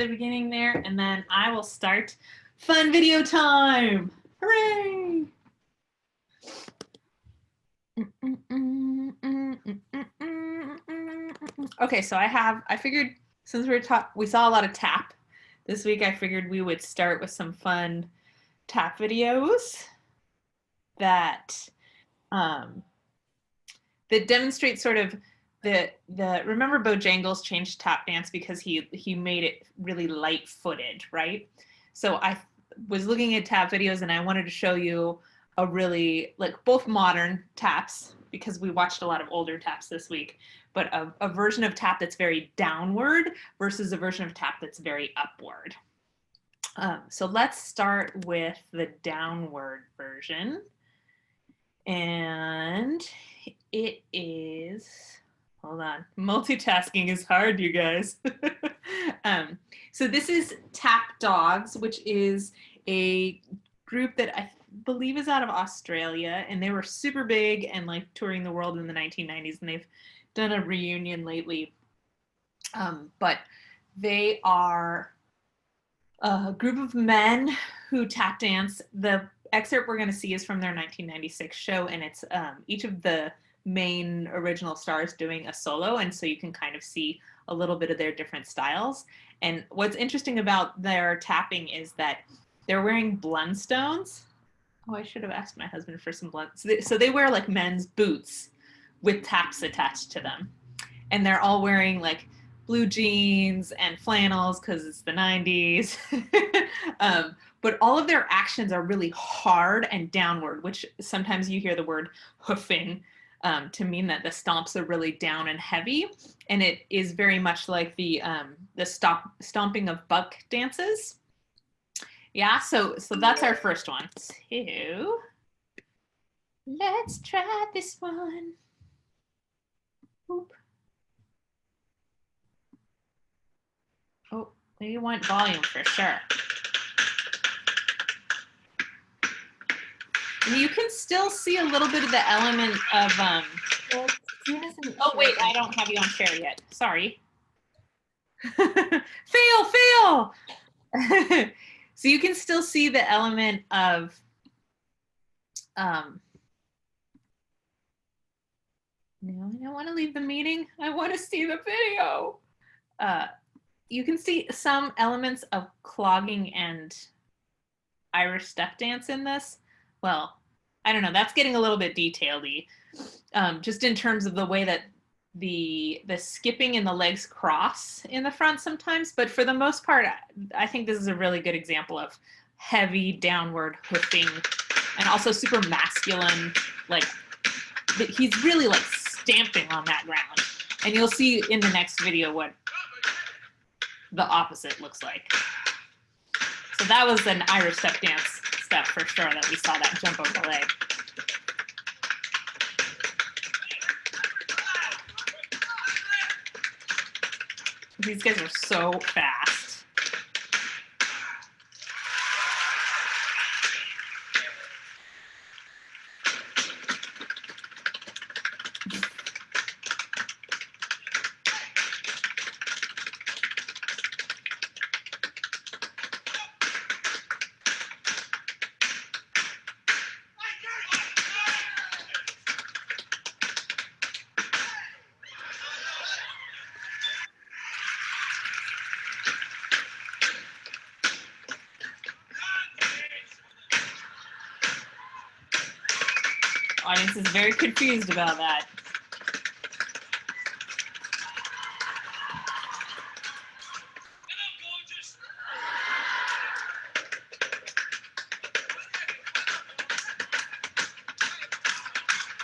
the beginning there, and then I will start fun video time. Hooray! Okay, so I figured since we saw a lot of tap this week, I figured we would start with some fun tap videos that that demonstrate sort of the remember Bojangles changed tap dance because he made it really light-footed, right? So I was looking at tap videos and I wanted to show you a really, like, both modern taps, because we watched a lot of older taps this week, but a version of tap that's very downward versus a version of tap that's very upward. So let's start with the downward version. And it is, hold on, multitasking is hard, you guys. So this is Tap Dogs, which is a group that I believe is out of Australia, and they were super big and like touring the world in the 1990s, and they've done a reunion lately. But they are a group of men who tap dance. The excerpt we're going to see is from their 1996 show, and it's each of the main original stars doing a solo, and so you can kind of see a little bit of their different styles. And what's interesting about their tapping is that they're wearing Blundstones. Oh, I should have asked my husband for some blunts. So they wear like men's boots with taps attached to them, and they're all wearing like blue jeans and flannels because it's the 90s. But all of their actions are really hard and downward, which sometimes you hear the word hoofing to mean that the stomps are really down and heavy. And it is very much like the stomping of buck dances. Yeah, so that's our first one. So let's try this one. Oop. Oh, we want volume for sure. And you can still see a little bit of the element of oh wait, I don't have you on share yet. Sorry. fail. So you can still see the element of no, I don't want to leave the meeting. I want to see the video. You can see some elements of clogging and Irish step dance in this. Well, I don't know. That's getting a little bit detailed-y, just in terms of the way that the skipping and the legs cross in the front sometimes. But for the most part, I think this is a really good example of heavy downward hoofing and also super masculine. Like, he's really like stamping on that ground. And you'll see in the next video what the opposite looks like. So that was an Irish step dance step for sure that we saw that jump over the leg. These guys are so fast. Audience is very confused about that.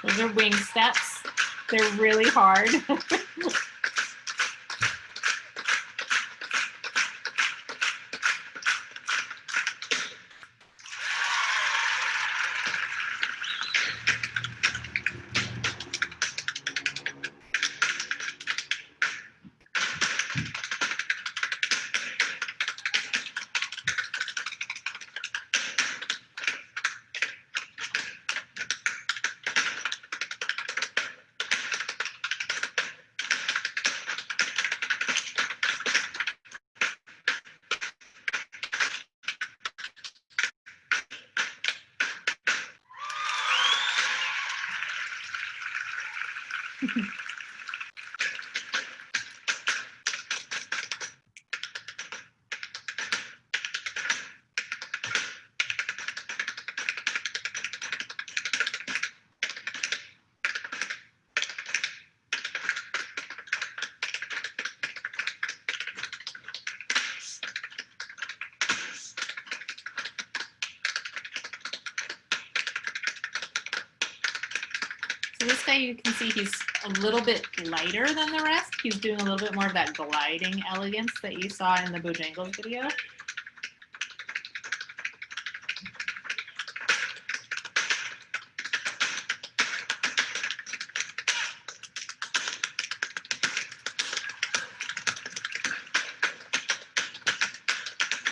Those are wing steps. They're really hard. So this guy, you can see he's a little bit lighter than the rest. He's doing a little bit more of that gliding elegance that you saw in the Bojangles video.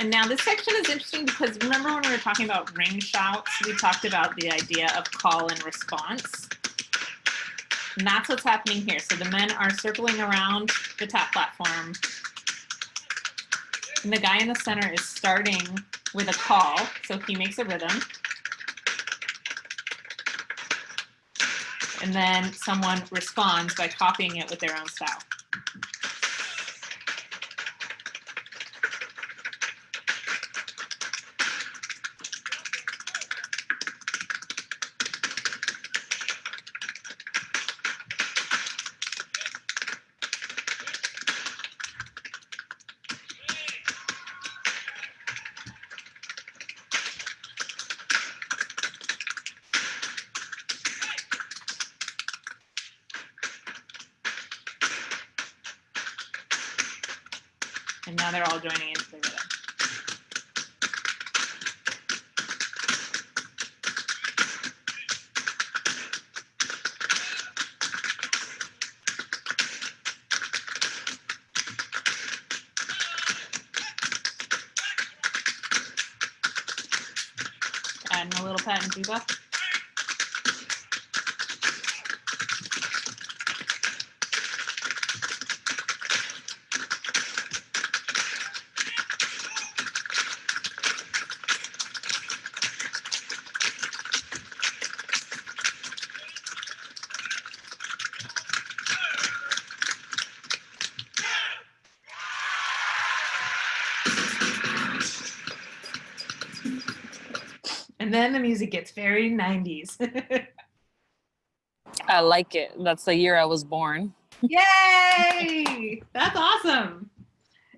And now this section is interesting because remember when we were talking about ring shouts, we talked about the idea of call and response. And that's what's happening here. So the men are circling around the tap platform. And the guy in the center is starting with a call. So he makes a rhythm. And then someone responds by copying it with their own style. And now they're all joining into the rhythm. Adding a little pat and tuba. And then the music gets very 90s. I like it. That's the year I was born. Yay! That's awesome.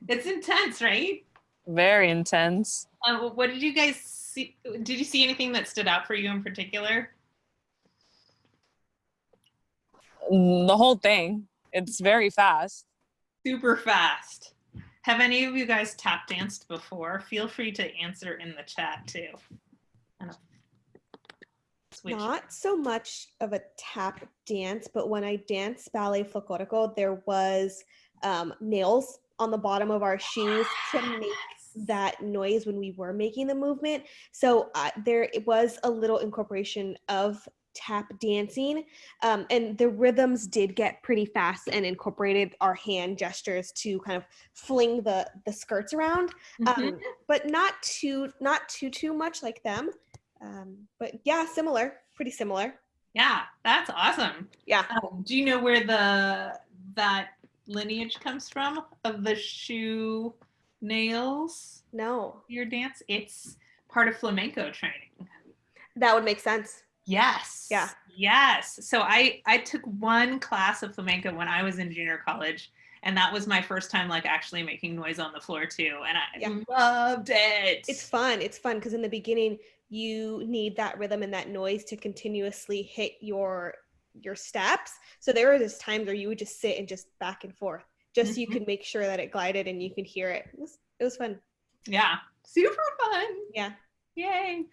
It's intense, right? Very intense. What did you guys see? Did you see anything that stood out for you in particular? The whole thing. It's very fast. Super fast. Have any of you guys tap danced before? Feel free to answer in the chat too. Not so much of a tap dance, but when I danced ballet flamenco, there was nails on the bottom of our shoes to make that noise when we were making the movement. So there was a little incorporation of tap dancing, and the rhythms did get pretty fast and incorporated our hand gestures to kind of fling the skirts around, but not too much like them. But yeah, pretty similar. Yeah, that's awesome. Yeah. Do you know where that lineage comes from of the shoe nails? No. Your dance? It's part of flamenco training. That would make sense. Yes. Yeah. Yes. So I took one class of flamenco when I was in junior college, and that was my first time like actually making noise on the floor too, and I loved it. It's fun because in the beginning you need that rhythm and that noise to continuously hit your steps. So there were just times where you would just sit and just back and forth just so you could make sure that it glided and you could hear it. It was fun. Yeah, super fun. Yeah. Yay.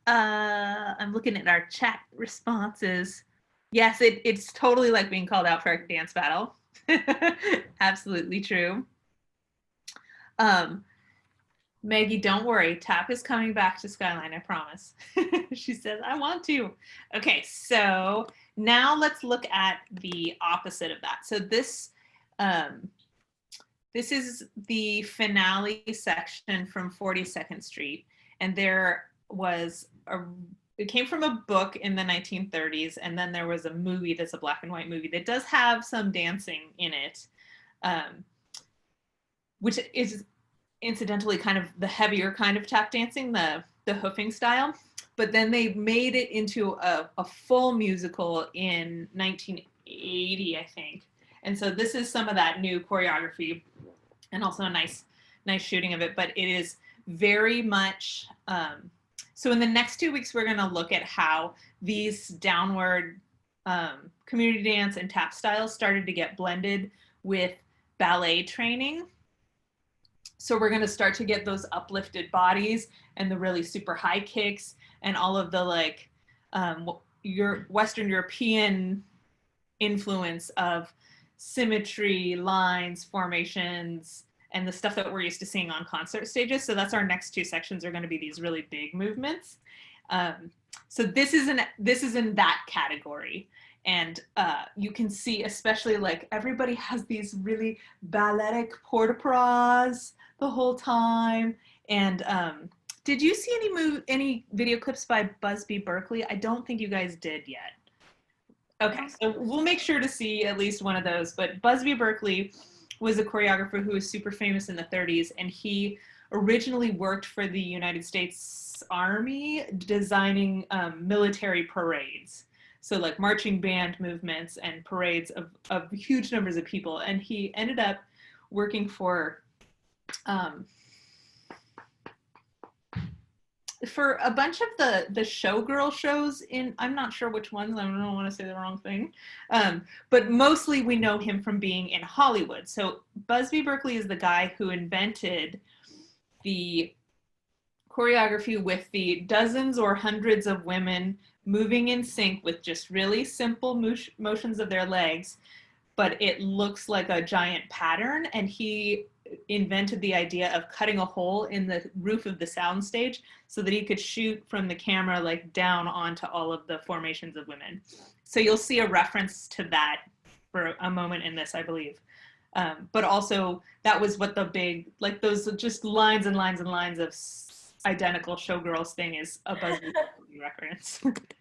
I'm looking at our chat responses. Yes, it's totally like being called out for a dance battle. Absolutely true. Maggie, don't worry. Tap is coming back to Skyline, I promise. She says, I want to. Okay, so now let's look at the opposite of that. So this is the finale section from 42nd Street. And there was it came from a book in the 1930s, and then there was a movie that's a black and white movie that does have some dancing in it, which is incidentally kind of the heavier kind of tap dancing, the hoofing style. But then they made it into a full musical in 1980, I think. And so this is some of that new choreography, and also a nice shooting of it. But it is very much, so in the next 2 weeks, we're going to look at how these downward community dance and tap styles started to get blended with ballet training. So we're going to start to get those uplifted bodies and the really super high kicks and all of the like your Western European influence of symmetry, lines, formations, and the stuff that we're used to seeing on concert stages. So that's our next 2 sections are going to be these really big movements. So this is in that category. And you can see, especially like everybody has these really balletic port-a-bras the whole time. And did you see any video clips by Busby Berkeley? I don't think you guys did yet. Okay, so we'll make sure to see at least one of those. But Busby Berkeley was a choreographer who was super famous in the 30s, and he originally worked for the United States Army designing military parades. So like marching band movements and parades of huge numbers of people. And he ended up working for a bunch of the showgirl shows in, I'm not sure which ones, I don't want to say the wrong thing, but mostly we know him from being in Hollywood. So Busby Berkeley is the guy who invented the choreography with the dozens or hundreds of women moving in sync with just really simple motions of their legs, but it looks like a giant pattern. And he invented the idea of cutting a hole in the roof of the soundstage so that he could shoot from the camera like down onto all of the formations of women. So you'll see a reference to that for a moment in this, I believe. But also that was what the big, like those just lines and lines and lines of identical showgirls thing is a Busby reference. Okay.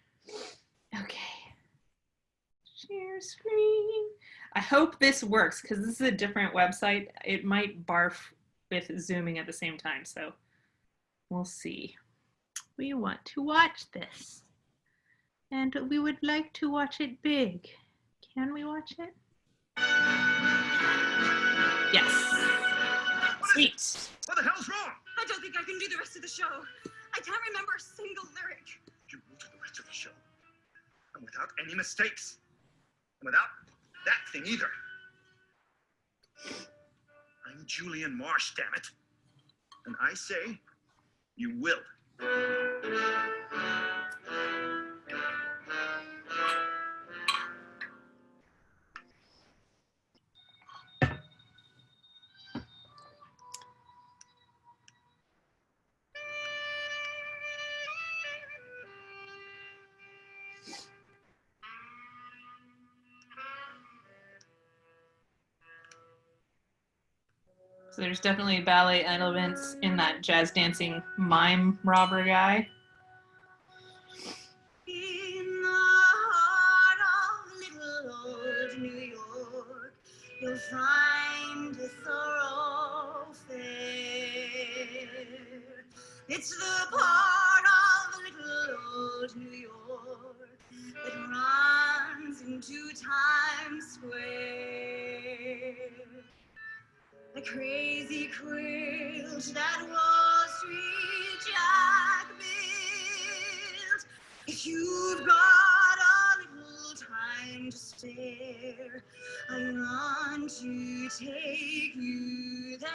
Share screen. I hope this works because this is a different website. It might barf with zooming at the same time, so we'll see. We want to watch this, and we would like to watch it big. Can we watch it? Yes. Sweet. What the hell's wrong? I don't think I can do the rest of the show. I can't remember a single lyric. You will do the rest of the show. And without any mistakes. And without that thing either. I'm Julian Marsh, damn it. And I say, you will. So there's definitely ballet elements in that jazz dancing mime robber guy. In the heart of little old New York, you'll find a thoroughfare. It's the part of little old New York that runs into Times Square. The crazy quilt that Wall Street Jack built. If you've got a little time to spare, I want to take you there.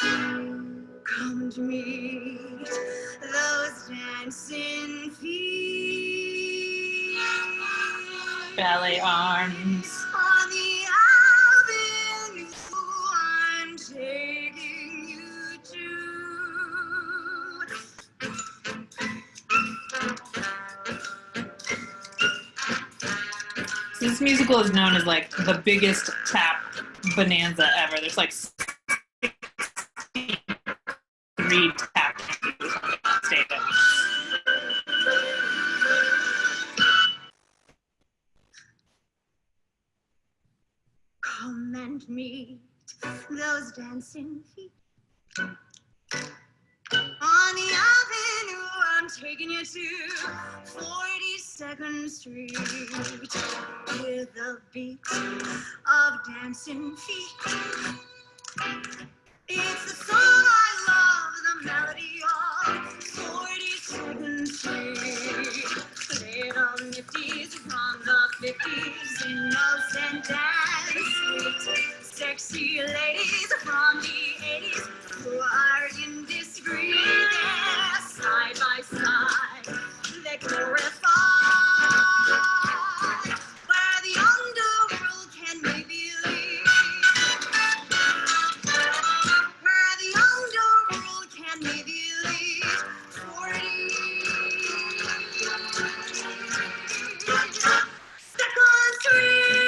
Come to meet those dancing feet. Ballet arms. On the avenue I'm taking you So this musical is known as like the biggest tap bonanza ever. There's like 63 tap dances meet those dancing feet. On the avenue, I'm taking you to 42nd Street with the beat of dancing feet. It's the song I love, the melody of 42nd Street. Little nifties from the 50s, innocent and sweet. Sexy ladies from the 80s who are indiscreet. They're side by side, they glorify where the underworld can make believe. Where the underworld can make believe. 42nd Street.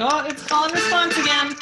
Oh, it's call and response again.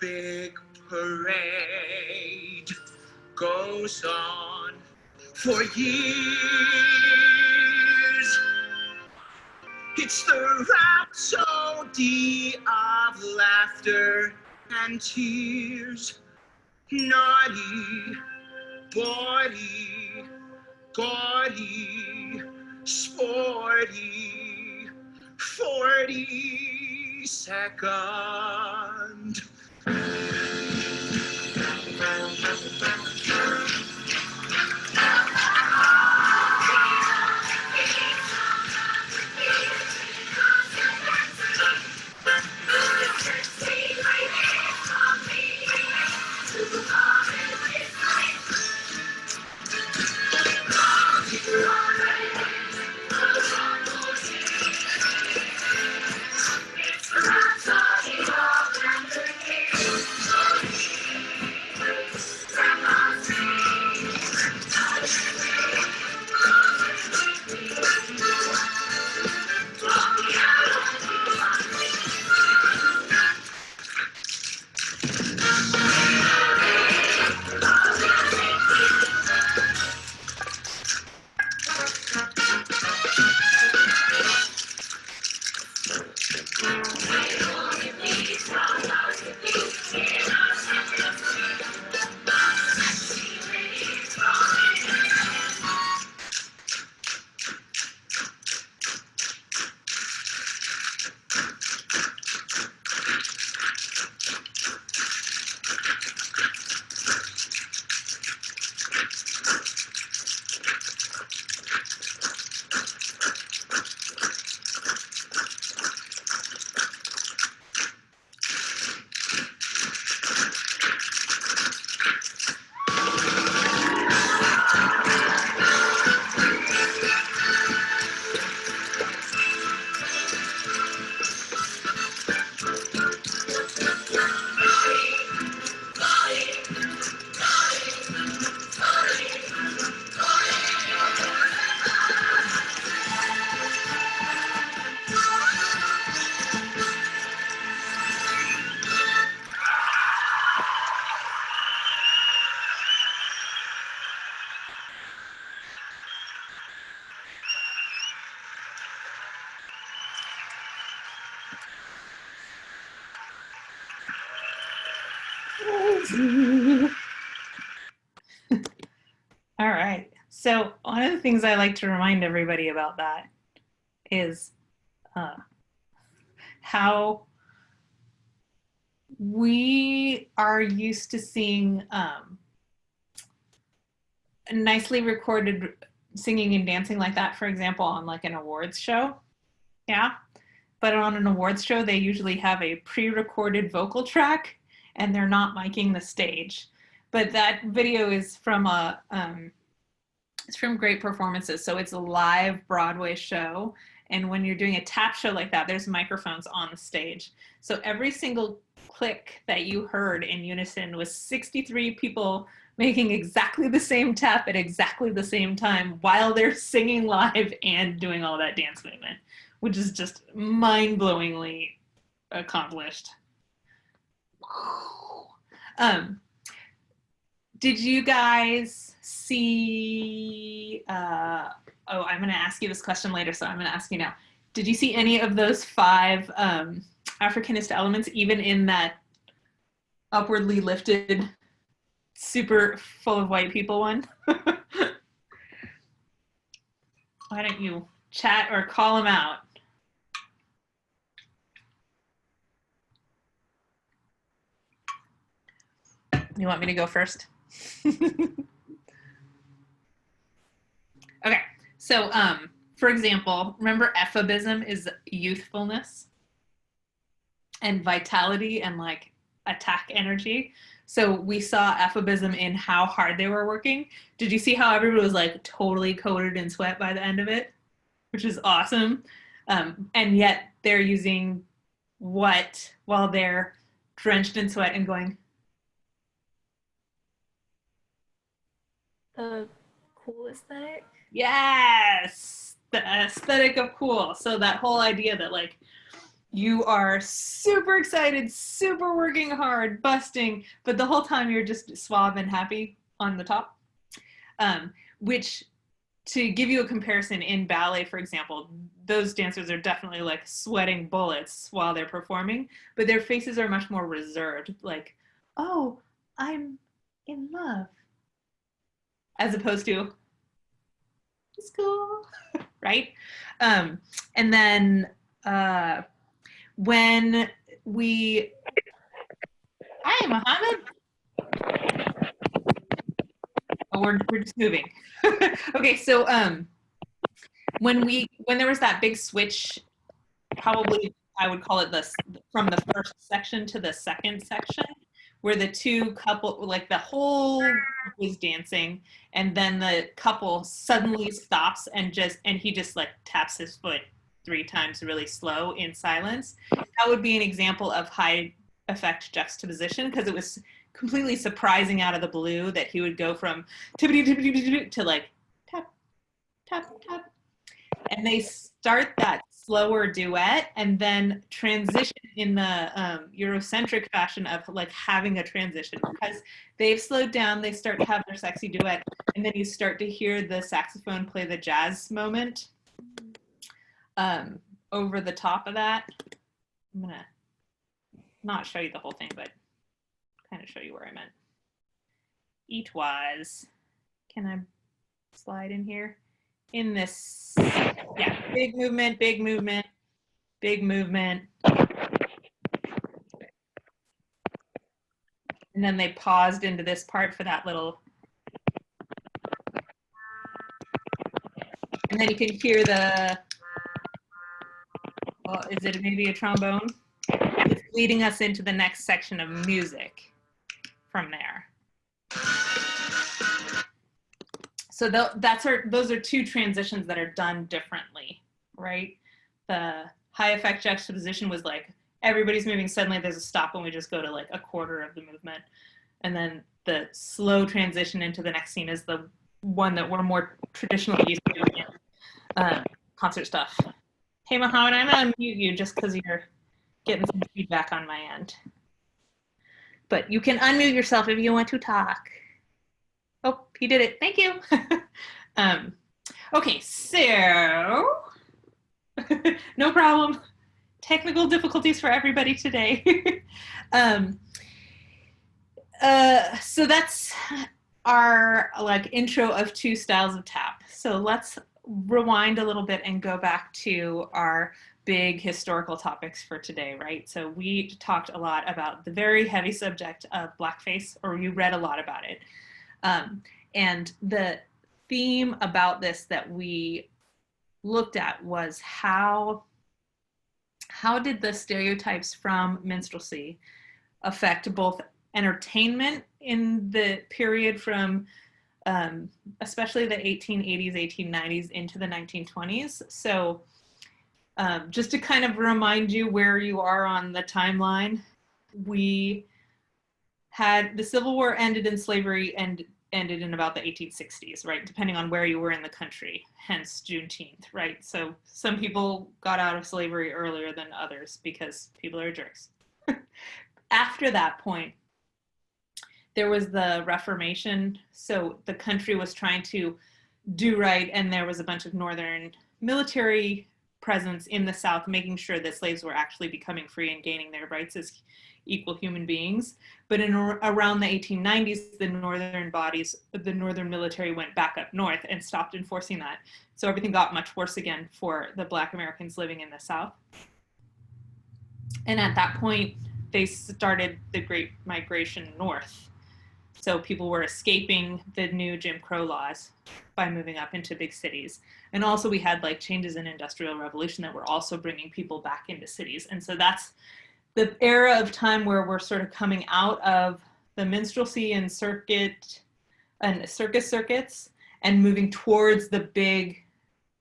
big parade goes on for years. It's the rhapsody of laughter and tears. Naughty, bawdy, gaudy, sporty, 42nd. All right. So one of the things I like to remind everybody about that is how we are used to seeing nicely recorded singing and dancing like that, for example, on like an awards show. Yeah. But on an awards show, they usually have a pre-recorded vocal track and they're not miking the stage. But that video is from it's from Great Performances. So it's a live Broadway show. And when you're doing a tap show like that, there's microphones on the stage. So every single click that you heard in unison was 63 people making exactly the same tap at exactly the same time while they're singing live and doing all that dance movement, which is just mind-blowingly accomplished. Did you guys see, oh, I'm gonna ask you this question later, so I'm gonna ask you now. Did you see any of those 5 Africanist elements, even in that upwardly lifted, super full of white people one? Why don't you chat or call them out? You want me to go first? Okay, so for example, remember ephebism is youthfulness and vitality and like attack energy. So we saw ephebism in how hard they were working. Did you see how everybody was like totally coated in sweat by the end of it? Which is awesome. And yet they're using what while they're drenched in sweat and going, The cool aesthetic? yes, the aesthetic of cool. So that whole idea that like you are super excited, super working hard, busting, but the whole time you're just suave and happy on the top. Which, to give you a comparison, in ballet, for example, those dancers are definitely like sweating bullets while they're performing, but their faces are much more reserved, like, oh, I'm in love, as opposed to, it's cool, right? And then when we, hi, Mohammed. Oh, we're just moving. Okay, so when there was that big switch, probably I would call it from the first section to the second section, where the two couple, like the whole group was dancing, and then the couple suddenly stops and he just like taps his foot 3 times really slow in silence. That would be an example of high effect juxtaposition, because it was completely surprising out of the blue that he would go from tippity tippity tippity to like tap tap tap, and they start that slower duet and then transition in the Eurocentric fashion of like having a transition, because they've slowed down, they start to have their sexy duet, and then you start to hear the saxophone play the jazz moment over the top of that. I'm gonna not show you the whole thing, but kind of show you where I meant. Eat-wise, can I slide in here? In this, yeah, big movement, big movement, big movement. And then they paused into this part for that little, and then you can hear the, well, is it maybe a trombone? It's leading us into the next section of music from there. So those are 2 transitions that are done differently, right? The high effect juxtaposition was like, everybody's moving, suddenly there's a stop and we just go to like a quarter of the movement. And then the slow transition into the next scene is the one that we're more traditionally used to in concert stuff. Hey, Mohammed, I'm gonna unmute you just because you're getting some feedback on my end. But you can unmute yourself if you want to talk. Oh, he did it. Thank you. Okay, so no problem. Technical difficulties for everybody today. So that's our like intro of 2 styles of tap. So let's rewind a little bit and go back to our big historical topics for today, right? So we talked a lot about the very heavy subject of blackface, or you read a lot about it. And the theme about this that we looked at was how did the stereotypes from minstrelsy affect both entertainment in the period from especially the 1880s, 1890s into the 1920s. So just to kind of remind you where you are on the timeline, we had the Civil War ended and slavery ended in about the 1860s, right? Depending on where you were in the country, hence Juneteenth, right? So some people got out of slavery earlier than others because people are jerks. After that point, there was the Reformation. So the country was trying to do right, and there was a bunch of Northern military presence in the South, making sure that slaves were actually becoming free and gaining their rights as equal human beings. But around the 1890s, the Northern bodies, the Northern military went back up north and stopped enforcing that. So everything got much worse again for the Black Americans living in the South. And at that point, they started the Great Migration north. So people were escaping the new Jim Crow laws by moving up into big cities. And also we had like changes in Industrial Revolution that were also bringing people back into cities. And so that's the era of time where we're sort of coming out of the minstrelsy and circuit and circus circuits and moving towards the big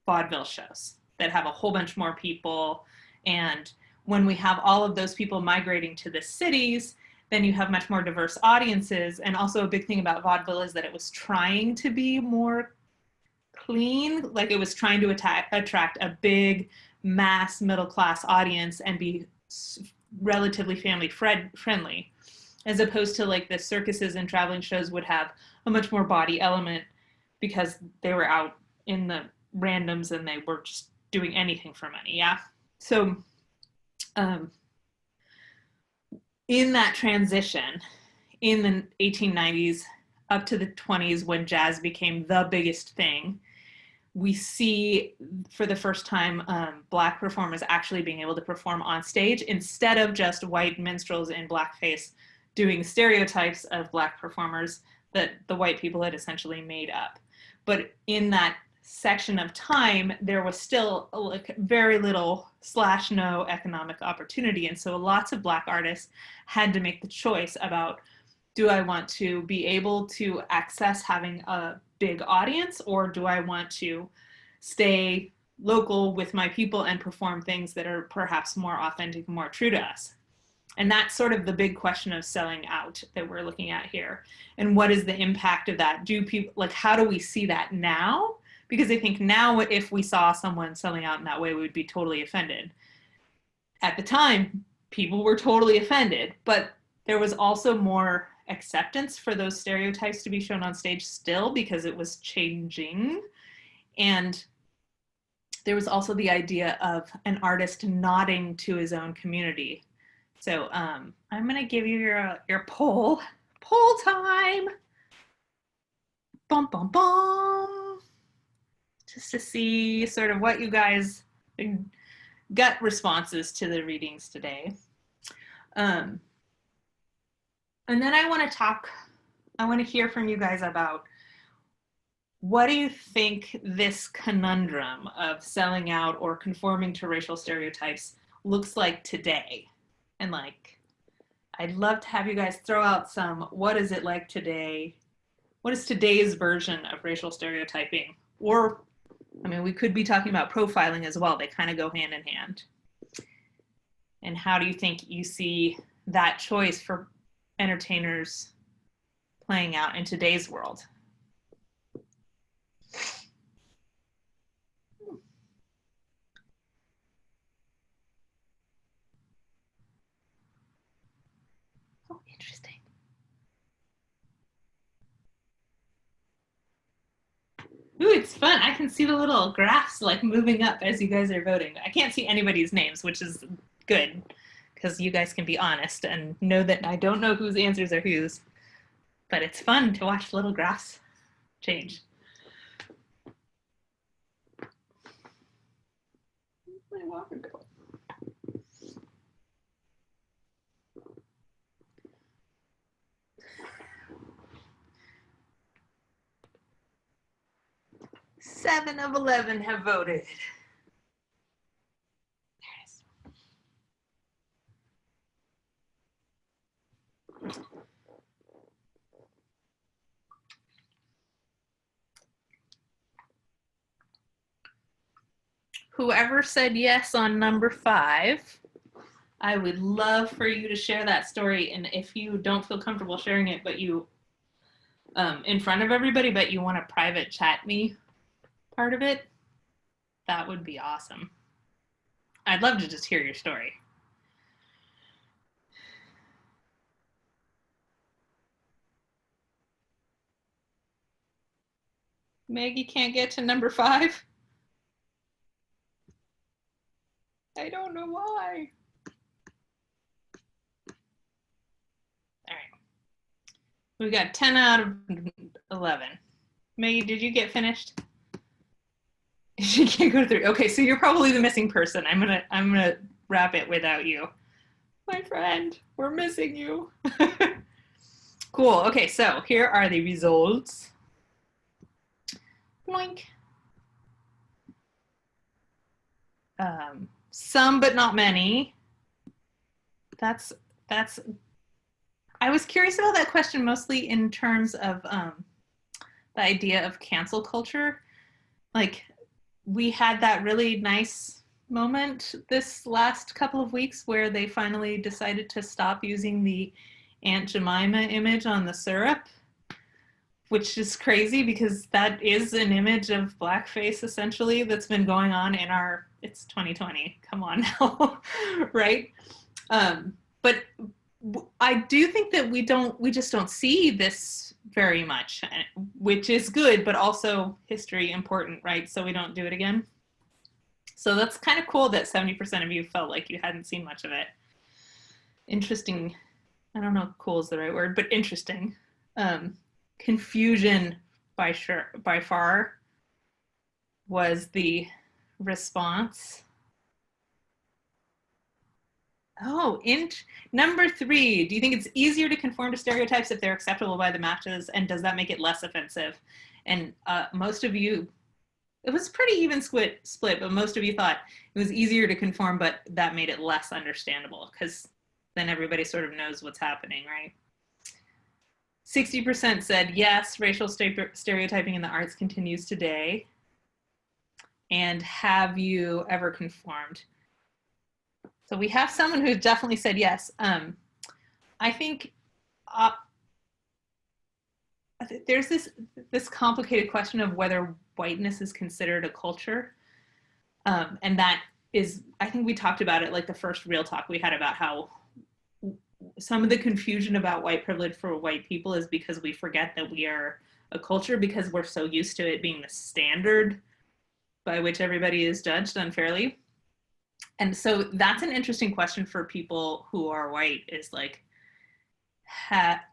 vaudeville shows that have a whole bunch more people. And when we have all of those people migrating to the cities, then you have much more diverse audiences. And also a big thing about vaudeville is that it was trying to be more clean, like it was trying to attract a big mass middle class audience and be relatively family friendly, as opposed to like the circuses and traveling shows would have a much more body element because they were out in the randoms and they were just doing anything for money. Yeah. So in that transition in the 1890s up to the 20s, when jazz became the biggest thing, we see for the first time Black performers actually being able to perform on stage instead of just white minstrels in blackface doing stereotypes of Black performers that the white people had essentially made up. But in that section of time, there was still like very little / no economic opportunity. And so lots of Black artists had to make the choice about, do I want to be able to access having a big audience, or do I want to stay local with my people and perform things that are perhaps more authentic, more true to us? And that's sort of the big question of selling out that we're looking at here. And what is the impact of that? Do people, like, how do we see that now? Because I think now if we saw someone selling out in that way, we would be totally offended. At the time, people were totally offended, but there was also more acceptance for those stereotypes to be shown on stage still because it was changing. And there was also the idea of an artist nodding to his own community. So I'm gonna give you your poll time. Bum, bum, bum. Just to see sort of what you guys, gut responses to the readings today. And then I want to hear from you guys about, what do you think this conundrum of selling out or conforming to racial stereotypes looks like today? And like, I'd love to have you guys throw out some, what is it like today? What is today's version of racial stereotyping? Or, I mean, we could be talking about profiling as well. They kind of go hand in hand. And how do you think you see that choice for entertainers playing out in today's world? Oh, interesting. Ooh, it's fun. I can see the little graphs like moving up as you guys are voting. I can't see anybody's names, which is good, because you guys can be honest and know that I don't know whose answers are whose, but it's fun to watch little graphs change. Where'd my walker go? Seven of 11 have voted. There it is. Whoever said yes on number 5, I would love for you to share that story. And if you don't feel comfortable sharing it, but you, in front of everybody, but you want to private chat me part of it, that would be awesome. I'd love to just hear your story. Maggie can't get to number 5. I don't know why. All right. We got 10 out of 11. Maggie, did you get finished? She can't go to 3. Okay, so you're probably the missing person. I'm gonna wrap it without you. My friend, we're missing you. Cool. Okay, so here are the results. Boink. Some, but not many. That's. I was curious about that question mostly in terms of the idea of cancel culture. Like, we had that really nice moment this last couple of weeks where they finally decided to stop using the Aunt Jemima image on the syrup, which is crazy because that is an image of blackface essentially that's been going on in it's 2020, come on now, right? But I do think that we just don't see this very much, which is good, but also history important, right? So we don't do it again. So that's kind of cool that 70% of you felt like you hadn't seen much of it. Interesting. I don't know if cool is the right word, but interesting. Confusion by far was the response. Oh, number 3, do you think it's easier to conform to stereotypes if they're acceptable by the masses, and does that make it less offensive? And most of you, it was pretty even split, but most of you thought it was easier to conform, but that made it less understandable because then everybody sort of knows what's happening, right? 60% said yes, racial stereotyping in the arts continues today. And have you ever conformed? So we have someone who definitely said yes. I think there's this complicated question of whether whiteness is considered a culture. And that is, I think we talked about it like the first real talk we had about how some of the confusion about white privilege for white people is because we forget that we are a culture because we're so used to it being the standard by which everybody is judged unfairly. And so that's an interesting question for people who are white is like,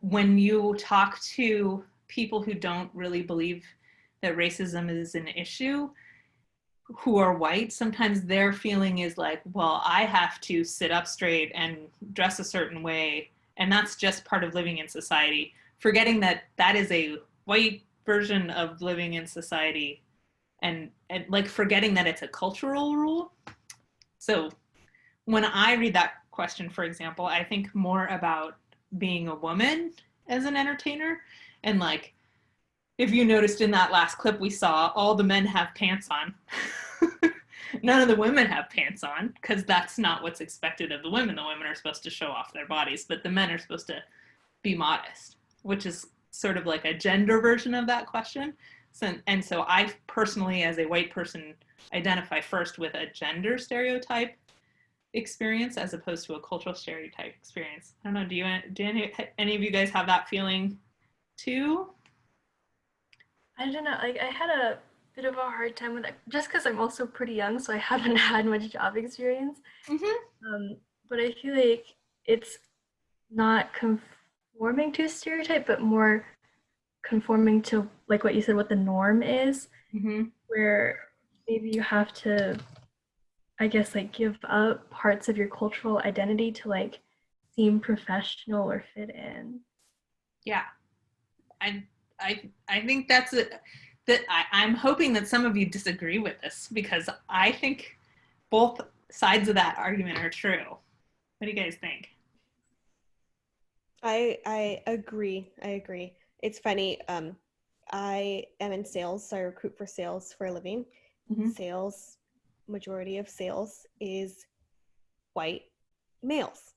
when you talk to people who don't really believe that racism is an issue, who are white, sometimes their feeling is like, well, I have to sit up straight and dress a certain way, and that's just part of living in society, forgetting that that is a white version of living in society, and like forgetting that it's a cultural rule. So when I read that question, for example, I think more about being a woman as an entertainer, and like, if you noticed in that last clip we saw, all the men have pants on. None of the women have pants on because that's not what's expected of the women. The women are supposed to show off their bodies, but the men are supposed to be modest, which is sort of like a gender version of that question. And so I personally, as a white person, identify first with a gender stereotype experience as opposed to a cultural stereotype experience. I don't know, do any of you guys have that feeling too? I don't know, like I had a bit of a hard time with it just because I'm also pretty young, so I haven't had much job experience. But I feel like it's not conforming to a stereotype, but more conforming to, like what you said, what the norm is, where maybe you have to, I guess, like give up parts of your cultural identity to like seem professional or fit in. Yeah, I think that's it. That I'm hoping that some of you disagree with this because I think both sides of that argument are true. What do you guys think? I agree. It's funny. I am in sales, so I recruit for sales for a living. Sales, majority of sales is white males.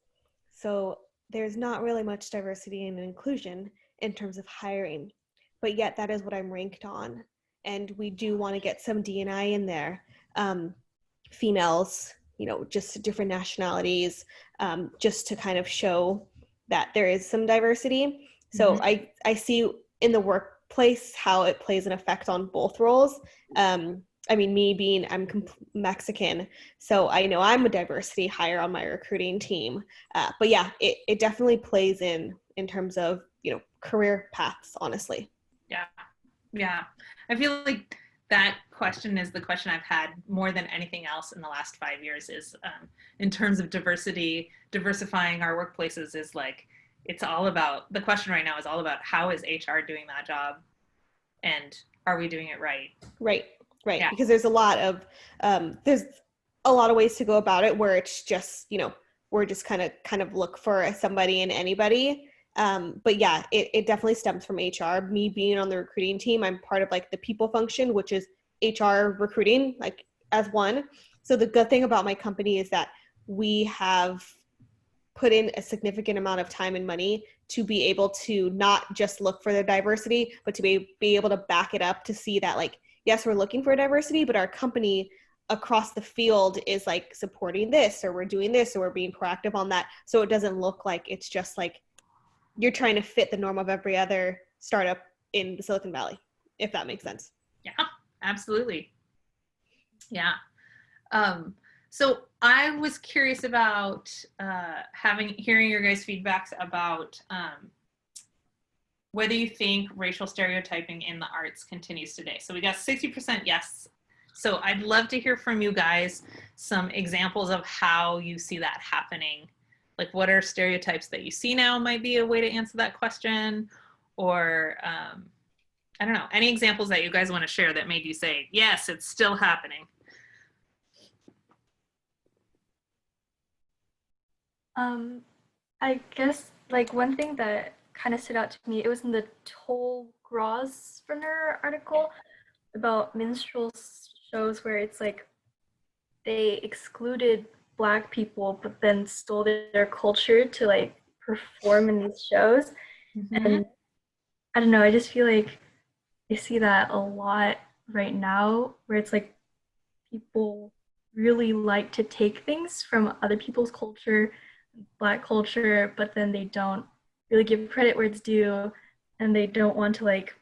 So there's not really much diversity and inclusion in terms of hiring, but yet that is what I'm ranked on. And we do want to get some D&I in there. Females, just different nationalities, just to kind of show that there is some diversity. So I see in the workplace how it plays an effect on both roles. I mean, me being, I'm Mexican, so I know I'm a diversity hire on my recruiting team. But yeah, it definitely plays in terms of, career paths, honestly. Yeah. I feel like that question is the question I've had more than anything else in the last 5 years is in terms of diversifying our workplaces is like, it's all about, the question right now is all about how is HR doing that job and are we doing it right? Right. Yeah. Because there's a lot of ways to go about it where it's just, we're just kind of look for somebody and anybody. But yeah, it definitely stems from HR. Me being on the recruiting team, I'm part of like the people function, which is HR recruiting, like as one. So the good thing about my company is that we have put in a significant amount of time and money to be able to not just look for the diversity, but to be able to back it up to see that, like, yes, we're looking for diversity, but our company across the field is like supporting this, or we're doing this, or we're being proactive on that. So it doesn't look like it's just like you're trying to fit the norm of every other startup in the Silicon Valley, if that makes sense. Yeah, absolutely. Yeah. So I was curious about hearing your guys' feedbacks about whether you think racial stereotyping in the arts continues today. So we got 60% yes. So I'd love to hear from you guys some examples of how you see that happening. Like, what are stereotypes that you see now might be a way to answer that question, or I don't know, any examples that you guys want to share that made you say, yes, it's still happening. I guess like one thing that kind of stood out to me, it was in the Grosvener article about minstrel shows where it's like they excluded Black people but then stole their culture to like perform in these shows. Mm-hmm. And I don't know, I just feel like I see that a lot right now, where it's like people really like to take things from other people's culture, Black culture, but then they don't really give credit where it's due, and they don't want to like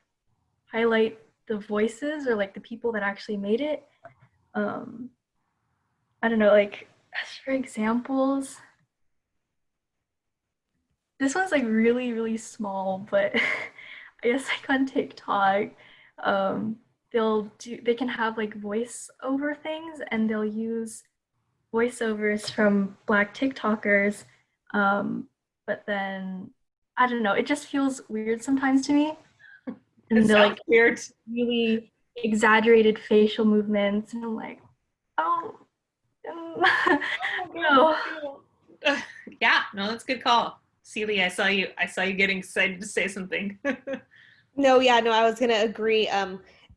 highlight the voices or like the people that actually made it. I don't know, like as for examples, this one's like really, really small, but I guess like on TikTok, they can have like voiceover things, and they'll use voiceovers from Black TikTokers, but then I don't know, it just feels weird sometimes to me. And they're like weird, really exaggerated facial movements, and I'm like, oh, no. Yeah, no, that's a good call. Celie, I saw you getting excited to say something. No, I was gonna agree.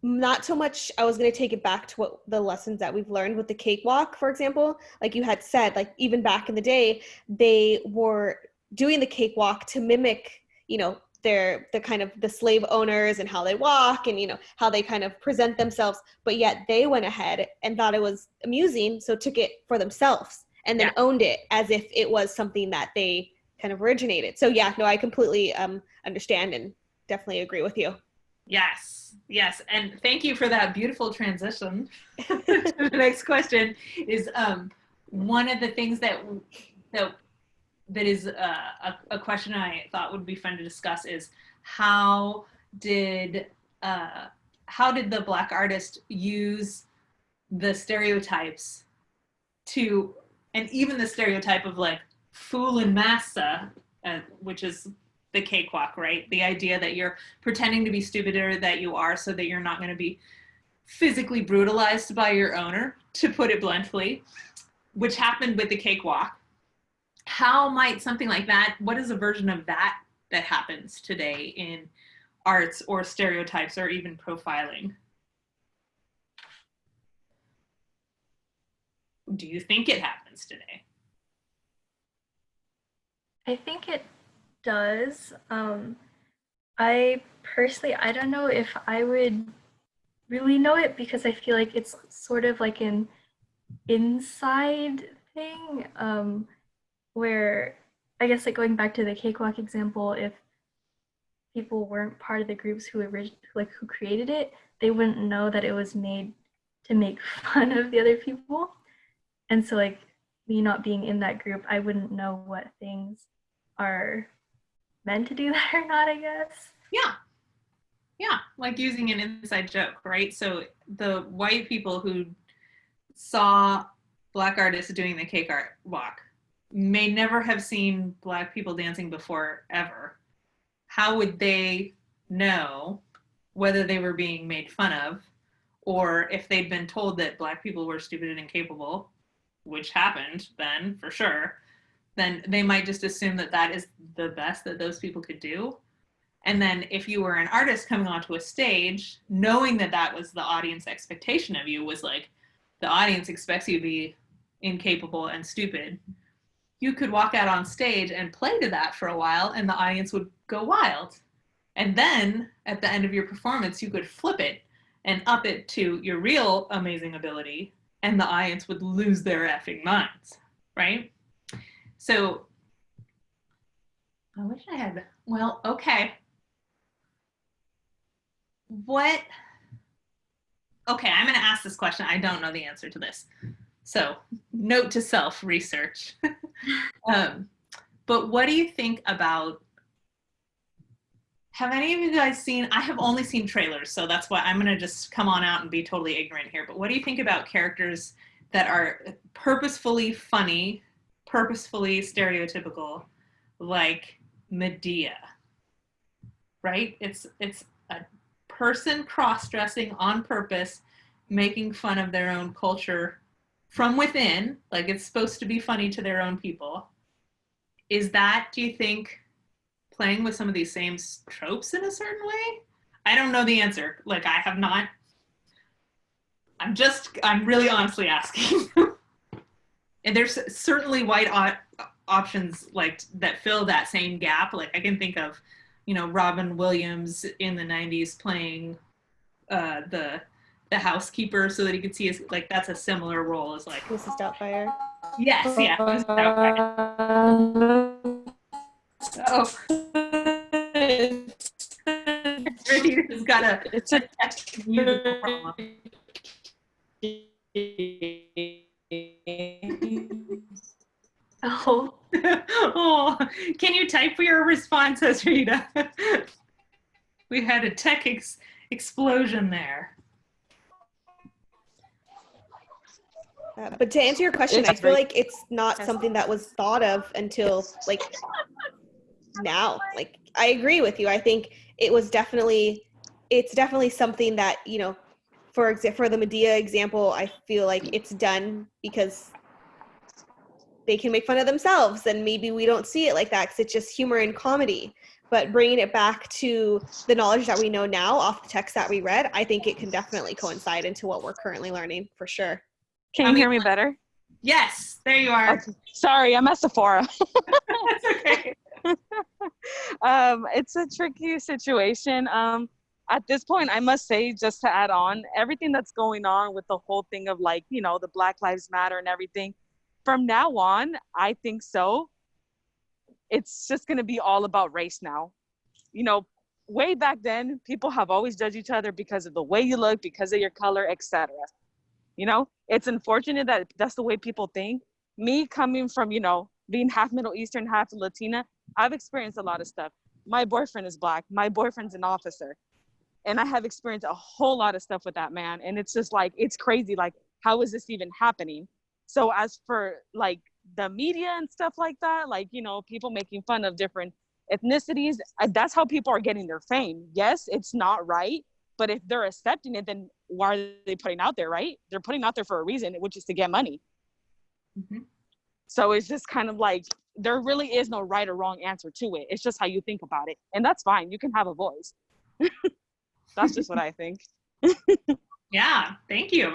Not so much, I was gonna take it back to what the lessons that we've learned with the cakewalk, for example. Like you had said, like even back in the day, they were doing the cakewalk to mimic, the kind of the slave owners and how they walk and, how they kind of present themselves. But yet they went ahead and thought it was amusing, so took it for themselves and then owned it as if it was something that they kind of originated. So yeah, no, I completely understand and definitely agree with you. Yes, and thank you for that beautiful transition. The next question is one of the things that is a question I thought would be fun to discuss is how did the Black artist use the stereotypes to, and even the stereotype of like fool and massa, which is the cakewalk, right? The idea that you're pretending to be stupider than you are so that you're not going to be physically brutalized by your owner, to put it bluntly, which happened with the cakewalk. How might something like that, what is a version of that happens today in arts or stereotypes or even profiling? Do you think it happens today? I think it does. I personally, I don't know if I would really know it, because I feel like it's sort of like an inside thing, where I guess like going back to the cakewalk example, if people weren't part of the groups who created it, they wouldn't know that it was made to make fun of the other people. And so like me not being in that group, I wouldn't know what things are meant to do that or not, I guess. Yeah, like using an inside joke, right? So the white people who saw Black artists doing the cake art walk may never have seen Black people dancing before, ever. How would they know whether they were being made fun of, or if they'd been told that Black people were stupid and incapable, which happened then for sure, then they might just assume that that is the best that those people could do. And then if you were an artist coming onto a stage, knowing that that was the audience expectation of you, was like, the audience expects you to be incapable and stupid, you could walk out on stage and play to that for a while and the audience would go wild. And then at the end of your performance, you could flip it and up it to your real amazing ability and the audience would lose their effing minds, right? So I wish I had, well, okay. Okay, I'm gonna ask this question. I don't know the answer to this. So note to self, research. But what do you think about, have any of you guys seen, I have only seen trailers, so that's why I'm gonna just come on out and be totally ignorant here, but what do you think about characters that are purposefully funny, purposefully stereotypical, like Medea, right? It's a person cross-dressing on purpose, making fun of their own culture from within, like it's supposed to be funny to their own people. Is that, do you think, playing with some of these same tropes in a certain way? I don't know the answer. Like I have not, I'm really honestly asking. And there's certainly white options like that fill that same gap. Like I can think of, you know, Robin Williams in the 90s playing the housekeeper so that he could see his, like that's a similar role as like Mrs. Doubtfire. Yes, yeah. Mrs. Doubtfire. Oh. Ricky has got a musical problem. Oh. Oh, can you type your responses, Rita? We had a tech explosion there. But to answer your question, I feel like it's not something that was thought of until like now. Like I agree with you. I think it's definitely something that, you know, for the Medea example, I feel like it's done because they can make fun of themselves and maybe we don't see it like that because it's just humor and comedy. But bringing it back to the knowledge that we know now off the text that we read, I think it can definitely coincide into what we're currently learning for sure. Can you hear me better? Yes, there you are. Okay. Sorry, I'm at Sephora. That's okay. It's a tricky situation. At this point, I must say, just to add on, everything that's going on with the whole thing of like, you know, the Black Lives Matter and everything, from now on, I think so. It's just going to be all about race now. You know, way back then, people have always judged each other because of the way you look, because of your color, etc. You know, it's unfortunate that that's the way people think. Me coming from, you know, being half Middle Eastern, half Latina, I've experienced a lot of stuff. My boyfriend is Black. My boyfriend's an officer. And I have experienced a whole lot of stuff with that man. And it's just like, it's crazy. Like, how is this even happening? So as for like the media and stuff like that, like, you know, people making fun of different ethnicities, that's how people are getting their fame. Yes, it's not right. But if they're accepting it, then why are they putting out there, right? They're putting out there for a reason, which is to get money. Mm-hmm. So it's just kind of like, there really is no right or wrong answer to it. It's just how you think about it. And that's fine. You can have a voice. That's just what I think. Yeah, thank you.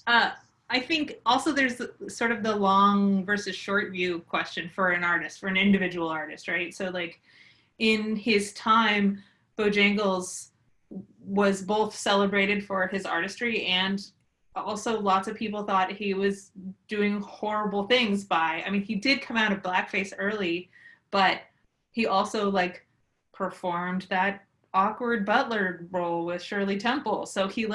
I think also there's sort of the long versus short view question for an artist, for an individual artist, right? So like in his time, Bojangles was both celebrated for his artistry and also lots of people thought he was doing horrible things by, I mean, he did come out of blackface early, but he also like performed that awkward butler role with Shirley Temple. So he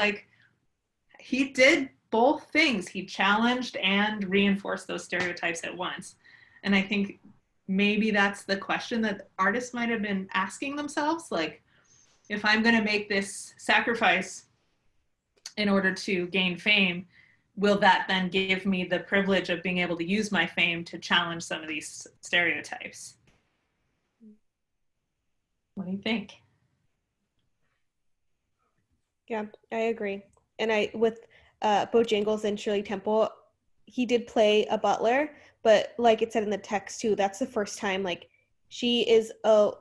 did both things. He challenged and reinforced those stereotypes at once. And I think maybe that's the question that artists might have been asking themselves. Like, if I'm going to make this sacrifice in order to gain fame, will that then give me the privilege of being able to use my fame to challenge some of these stereotypes? What do you think? Yeah, I agree. And with Bojangles and Shirley Temple, he did play a butler, but like it said in the text too, that's the first time, like, she is a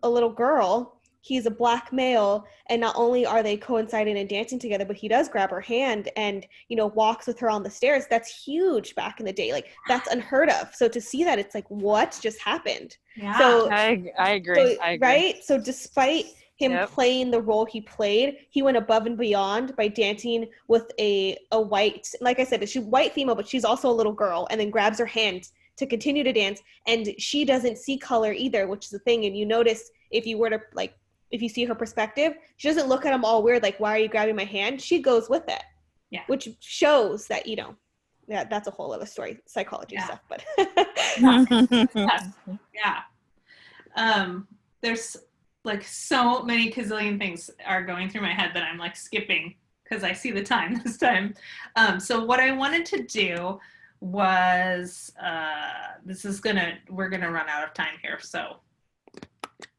little girl he's a Black male, and not only are they coinciding and dancing together, but he does grab her hand and, you know, walks with her on the stairs. That's huge back in the day. Like, that's unheard of. So to see that, it's like, what just happened? Yeah. So I agree. So, I agree. right? So despite him playing the role he played, he went above and beyond by dancing with a white, like I said, she's white female, but she's also a little girl, and then grabs her hand to continue to dance. And she doesn't see color either, which is the thing. And you notice if you were to, like, if you see her perspective, she doesn't look at him all weird, like, why are you grabbing my hand? She goes with it. Yeah. Which shows that, you know, that's a whole other story, psychology stuff, but. Yeah. There's like so many gazillion things are going through my head that I'm like skipping because I see the time this time. So what I wanted to do was, we're gonna run out of time here, so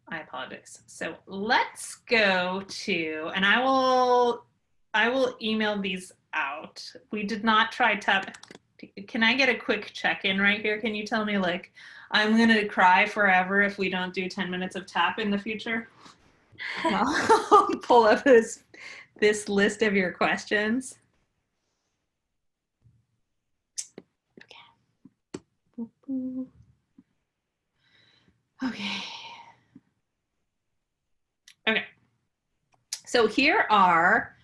I apologize. So let's go to, and I will email these out. We did not try tap. Can I get a quick check-in right here? Can you tell me, like, I'm gonna cry forever if we don't do 10 minutes of tap in the future? I'll pull up this list of your questions. Okay. Okay. So here are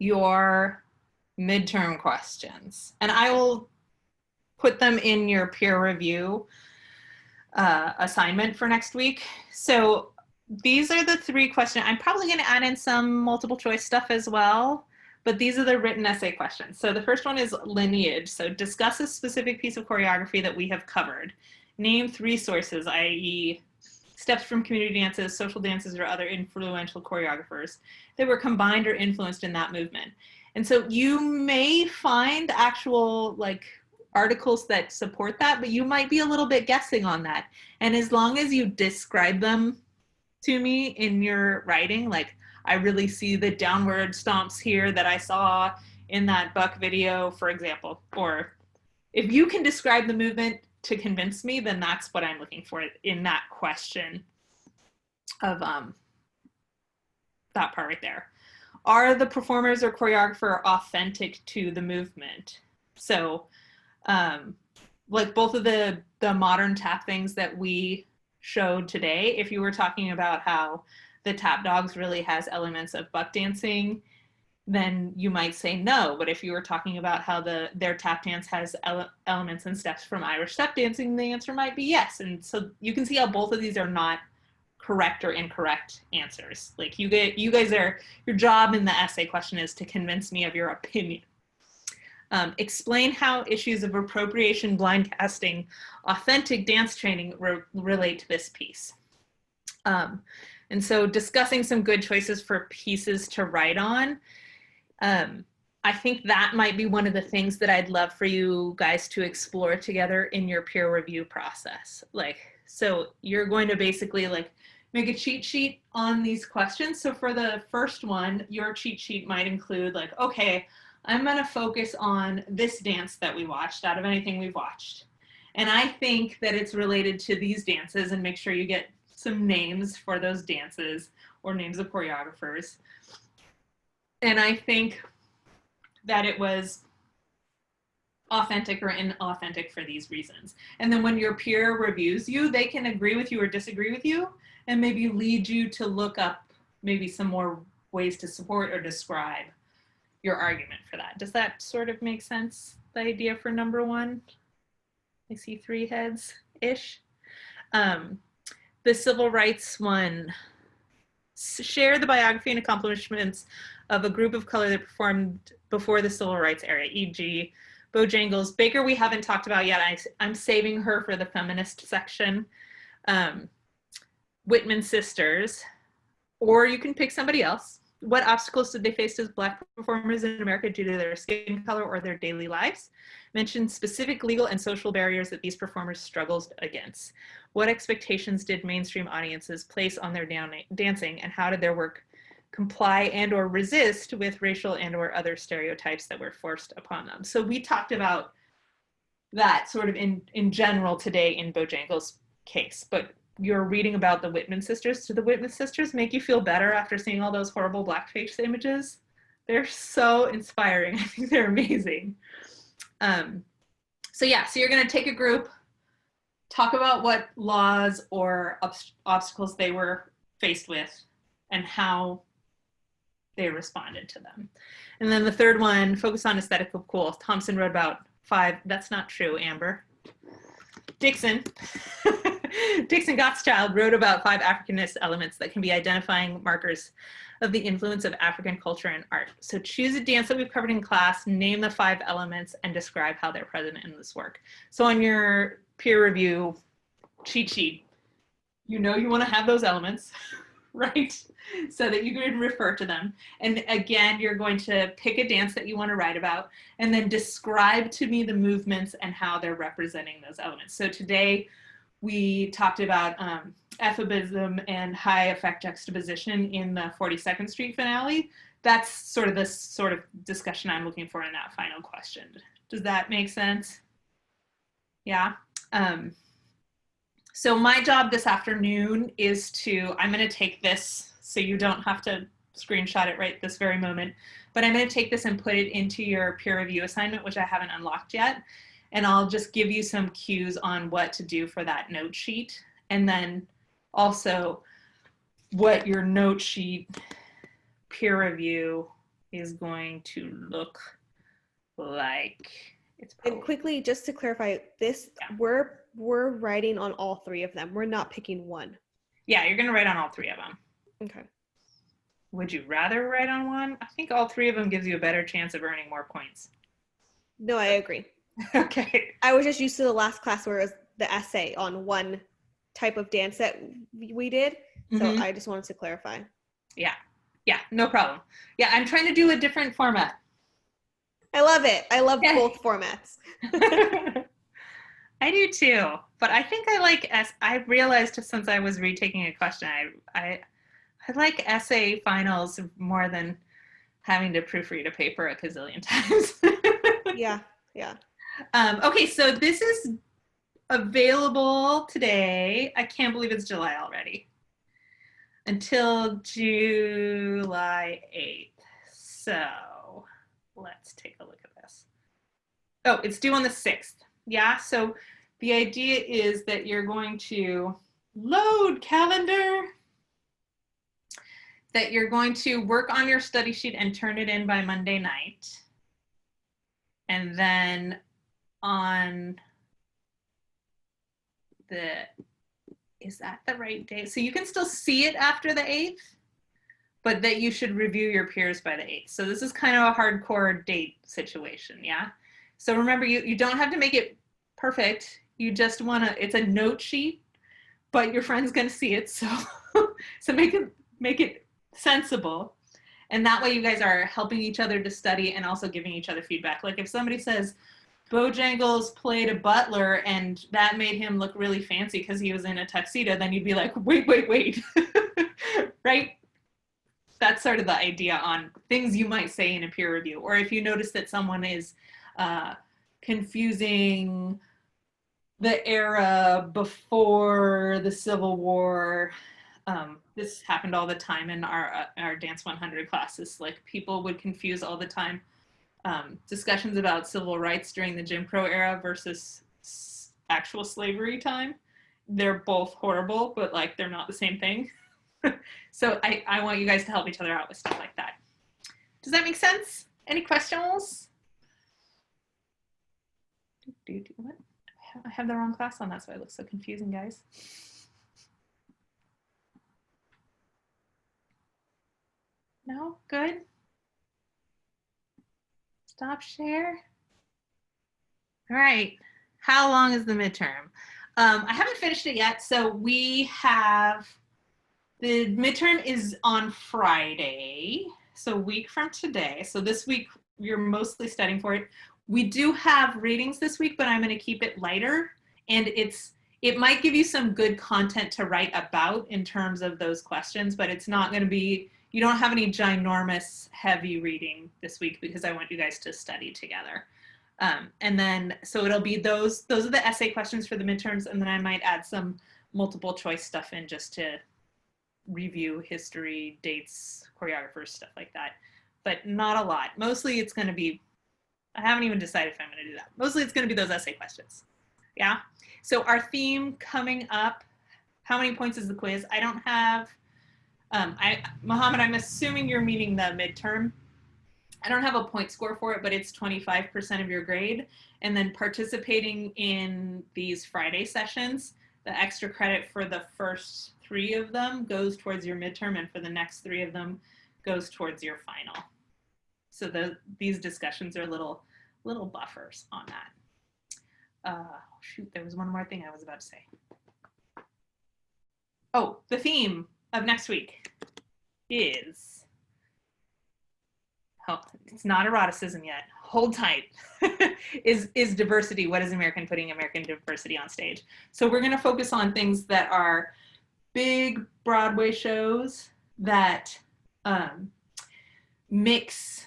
your midterm questions, and I will put them in your peer review assignment for next week. So these are the 3 questions. I'm probably going to add in some multiple choice stuff as well, but these are the written essay questions. So the first one is lineage. So discuss a specific piece of choreography that we have covered. Name 3 sources, i.e. steps from community dances, social dances, or other influential choreographers that were combined or influenced in that movement. And so you may find actual, like, articles that support that, but you might be a little bit guessing on that. And as long as you describe them to me in your writing, like, I really see the downward stomps here that I saw in that Buck video, for example, or if you can describe the movement to convince me, then that's what I'm looking for in that question of that part right there. Are the performers or choreographer authentic to the movement? So like both of the modern tap things that we showed today, if you were talking about how the tap dogs really has elements of buck dancing, then you might say no. But if you were talking about how their tap dance has elements and steps from Irish step dancing, the answer might be yes. And so you can see how both of these are not correct or incorrect answers. Like you guys are, your job in the essay question is to convince me of your opinion. Explain how issues of appropriation, blind casting, authentic dance training relate to this piece. And so discussing some good choices for pieces to write on. I think that might be one of the things that I'd love for you guys to explore together in your peer review process. Like, so you're going to basically like make a cheat sheet on these questions. So for the first one, your cheat sheet might include like, okay, I'm gonna focus on this dance that we watched out of anything we've watched. And I think that it's related to these dances, and make sure you get some names for those dances or names of choreographers. And I think that it was authentic or inauthentic for these reasons. And then when your peer reviews you, they can agree with you or disagree with you, and maybe lead you to look up maybe some more ways to support or describe your argument for that. Does that sort of make sense, the idea for number 1? I see 3 heads-ish. The civil rights one, share the biography and accomplishments of a group of color that performed before the civil rights era, e.g. Bojangles. Baker we haven't talked about yet. I'm saving her for the feminist section. Whitman sisters, or you can pick somebody else. What obstacles did they face as Black performers in America due to their skin color or their daily lives? Mention specific legal and social barriers that these performers struggled against. What expectations did mainstream audiences place on their dancing, and how did their work comply and or resist with racial and or other stereotypes that were forced upon them? So we talked about that sort of in general today in Bojangles' case, but you're reading about the Whitman sisters. Do the Whitman sisters make you feel better after seeing all those horrible blackface images? They're so inspiring. I think they're amazing. So yeah, so you're going to take a group, talk about what laws or obstacles they were faced with and how they responded to them. And then the third one, focus on aesthetic of cool. Thompson wrote about 5. That's not true, Amber. Dixon Gottschalk wrote about 5 Africanist elements that can be identifying markers of the influence of African culture and art. So choose a dance that we've covered in class, name the 5 elements, and describe how they're present in this work. So on your peer review cheat sheet, you know you want to have those elements, right? So that you can refer to them. And again, you're going to pick a dance that you want to write about and then describe to me the movements and how they're representing those elements. So today we talked about ephebism and high effect juxtaposition in the 42nd Street finale. That's sort of the sort of discussion I'm looking for in that final question. Does that make sense? Yeah. So my job this afternoon is I'm going to take this, so you don't have to screenshot it right this very moment, but I'm going to take this and put it into your peer review assignment, which I haven't unlocked yet. And I'll just give you some cues on what to do for that note sheet. And then also what your note sheet peer review is going to look like. And quickly, just to clarify, this, yeah, we're writing on all 3 of them. We're not picking one. Yeah, you're going to write on all 3 of them. Okay. Would you rather write on one? I think all 3 of them gives you a better chance of earning more points. No, I agree. Okay. I was just used to the last class where it was the essay on one type of dance that we did. So I just wanted to clarify. Yeah. Yeah, no problem. Yeah, I'm trying to do a different format. I love it. I love both formats. I do too, but I think I like I realized since I was retaking a question, I like essay finals more than having to proofread a paper a gazillion times. Yeah. Okay, so this is available today. I can't believe it's July already. Until July 8th. So let's take a look at this. Oh, it's due on the 6th. Yeah, so the idea is that you're going to load calendar, that you're going to work on your study sheet and turn it in by Monday night. And then on is that the right date? So you can still see it after the 8th, but that you should review your peers by the 8th. So this is kind of a hardcore date situation, yeah? So remember, you don't have to make it perfect. You just want to, it's a note sheet, but your friend's going to see it. So, so make it sensible. And that way you guys are helping each other to study and also giving each other feedback. Like if somebody says, Bojangles played a butler and that made him look really fancy because he was in a tuxedo, then you'd be like, wait. Right? That's sort of the idea on things you might say in a peer review. Or if you notice that someone is confusing the era before the Civil War. This happened all the time in our Dance 100 classes. Like people would confuse all the time discussions about civil rights during the Jim Crow era versus actual slavery time. They're both horrible, but like they're not the same thing. So I want you guys to help each other out with stuff like that. Does that make sense? Any questions? What? I have the wrong class on, that's why it looks so confusing, guys. No? Good? Stop share. All right. How long is the midterm? I haven't finished it yet. So we have, the midterm is on Friday. So a week from today. So this week you're mostly studying for it. We do have readings this week, but I'm going to keep it lighter. And it might give you some good content to write about in terms of those questions, but it's not going to be, you don't have any ginormous heavy reading this week because I want you guys to study together. And then, so it'll be those are the essay questions for the midterms. And then I might add some multiple choice stuff in just to review history, dates, choreographers, stuff like that, but not a lot. Mostly it's going to be, I haven't even decided if I'm going to do that. Mostly it's going to be those essay questions. Yeah. So our theme coming up, how many points is the quiz? I don't have, Mohammed, I'm assuming you're meaning the midterm. I don't have a point score for it, but it's 25% of your grade. And then participating in these Friday sessions, the extra credit for the first 3 of them goes towards your midterm, and for the next 3 of them goes towards your final. So these discussions are little buffers on that. Shoot, there was one more thing I was about to say. Oh, the theme of next week is, oh, it's not eroticism yet. Hold tight. is diversity. What is American putting American diversity on stage? So we're going to focus on things that are big Broadway shows that mix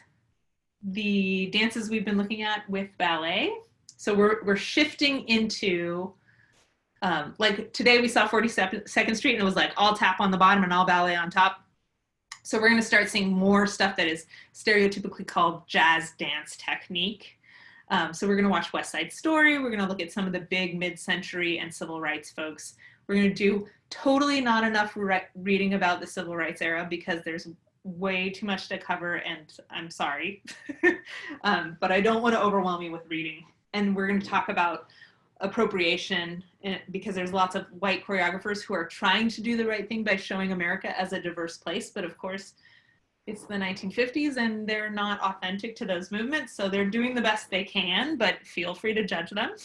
the dances we've been looking at with ballet. So we're shifting into, like today we saw 42nd Street and it was like all tap on the bottom and all ballet on top. So we're going to start seeing more stuff that is stereotypically called jazz dance technique. So we're going to watch West Side Story. We're going to look at some of the big mid-century and civil rights folks. We're going to do totally not enough reading about the civil rights era because there's way too much to cover, and I'm sorry. But I don't want to overwhelm you with reading. And we're going to talk about appropriation because there's lots of white choreographers who are trying to do the right thing by showing America as a diverse place. But of course, it's the 1950s and they're not authentic to those movements. So they're doing the best they can, but feel free to judge them.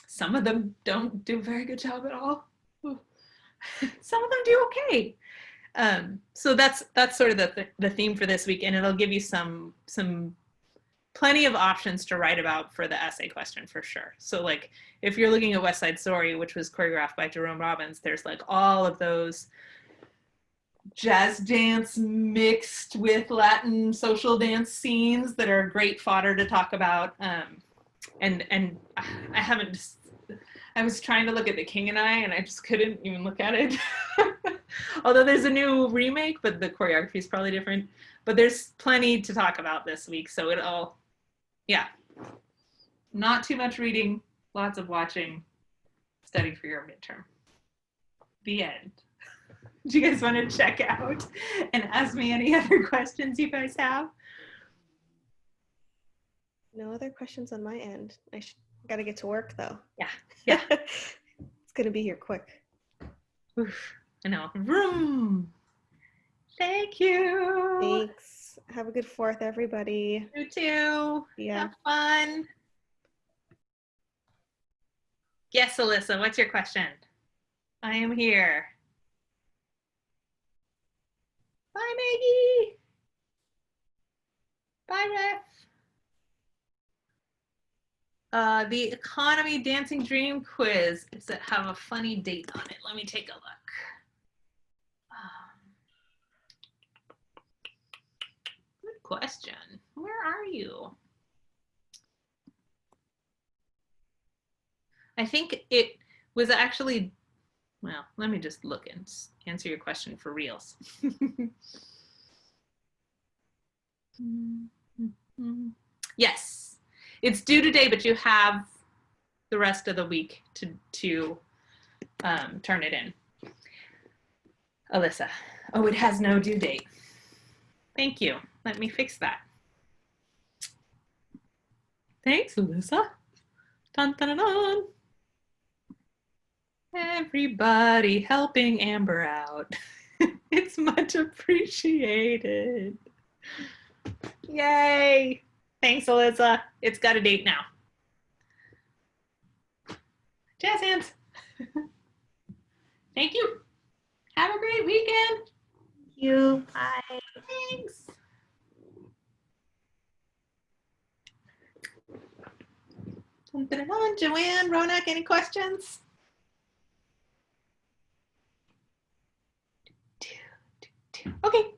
Some of them don't do a very good job at all. Some of them do okay. So that's sort of the theme for this week, and it'll give you some plenty of options to write about for the essay question for sure. So like if you're looking at West Side Story, which was choreographed by Jerome Robbins, there's like all of those jazz dance mixed with Latin social dance scenes that are great fodder to talk about. And I was trying to look at The King and I, and I just couldn't even look at it. Although there's a new remake, but the choreography is probably different. But there's plenty to talk about this week. So yeah, not too much reading, lots of watching, study for your midterm. The end. Do you guys want to check out and ask me any other questions you guys have? No other questions on my end. Got to get to work though. Yeah. It's going to be here quick. Oof, I know. Vroom. Thank you. Thanks. Have a good 4th, everybody. You too. Yeah. Have fun. Yes, Alyssa, what's your question? I am here. Bye, Maggie. Bye, Ref. The Economy Dancing Dream Quiz. Does it have a funny date on it? Let me take a look. Good question. Where are you? I think it was actually, well, let me just look and answer your question for reals. Yes, it's due today, but you have the rest of the week to turn it in. Alyssa, oh, it has no due date. Thank you. Let me fix that. Thanks, Alyssa. Dun, dun, dun, dun. Everybody helping Amber out. It's much appreciated. Yay. Thanks, Alyssa. It's got a date now. Jazz hands. Thank you. Have a great weekend. Thank you. Bye. Thanks. Joanne, Ronak, any questions? Okay.